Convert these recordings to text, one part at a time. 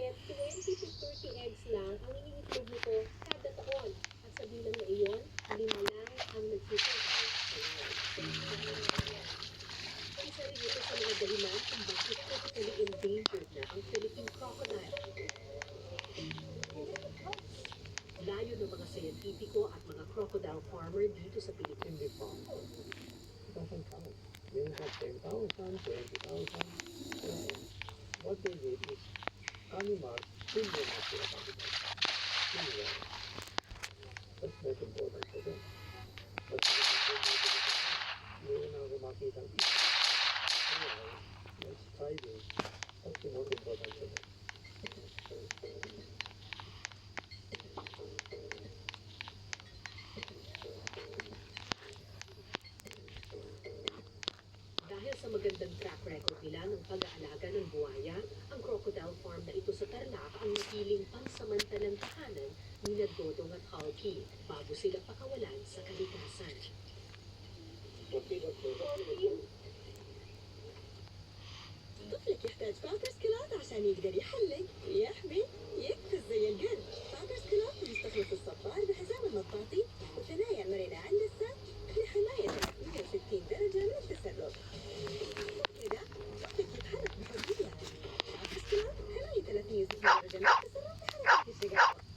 bakit 20 to 30 eggs lang ang iniitlog nito kada taon. At sa bilang na iyon, 5 lang ang nagsusurvive sa live. Isa rin ito sa mga dahilan kung bakit critically endangered na ang Philippine crocodile. Layo ng mga scientifico at mga crocodile farmer dito sa Pilipinas. Doesn't count. They have 10,000, 20,000. What they did is animals still will not be accountable. That's not important for them. But hindi na ako makita ang isa. Anyway, let's try this. That's the most important for them. Dahil sa magandang track record nila ng pag-aalaga ng buhaya, ang crocodile farm na ito sa Tarlac ang napiling pansamantalang tahanan ni Dodong at Hulky bago sila pakawalan sa kalikasan. طفلك يحتاج بامبرز كلوت عشان يقدر يحلق ويحمي يقفز زي القرد. بامبرز كلوت يستخلص الصبار بحزام المطاطي والثنايا المرنة عند السن لحماية 160 درجة من التسرب. كده طفلك يتحرك بحرية. بامبرز كلوت حماية 360 درجة من التسرب بحركة الشقاوة.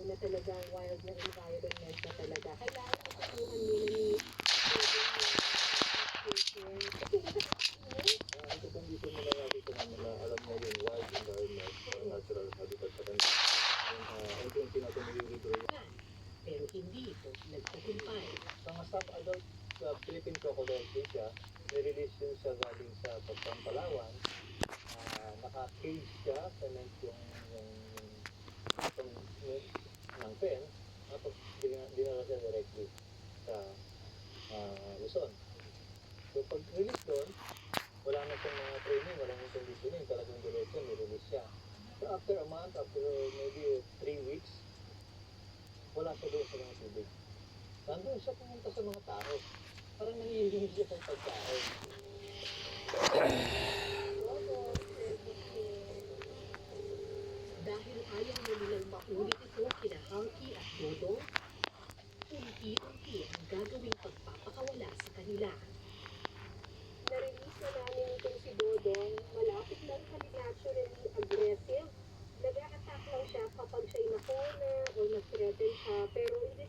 Na talagang wild na environment na talaga. Kailangan matutuhan muna ni Ito condition nila natin sa mga alam mo yung wild environment, natural habitat sa kanila. Unti-unti natin nililibre. pero hindi ito nagtagumpay. Sa mga sub-adult Philippine crocodile din siya, nirelease yun siya galing sa Pagpampalawan. Naka-cage siya, cement yung ng pen, tapos dinala siya directly sa Luzon. So pag-release doon, wala na siyang mga training, wala na siyang conditioning, talagang diretso, nirelease siya. So after a month, after maybe 3 weeks, wala siya doon sa mga tubig. Nandun siya pumunta sa mga tao. Parang nangihingi siya ng pagkain. Dahil ayaw na nilang maulit ito kina Hulky at Dodong, unti-unti ang gagawing pagpapakawala sa kanila. Narinig na namin itong si Dodong, malapit lang kami naturally aggressive. Nag-a-attack lang siya kapag siya'y nakona o nag-threaten siya, pero in this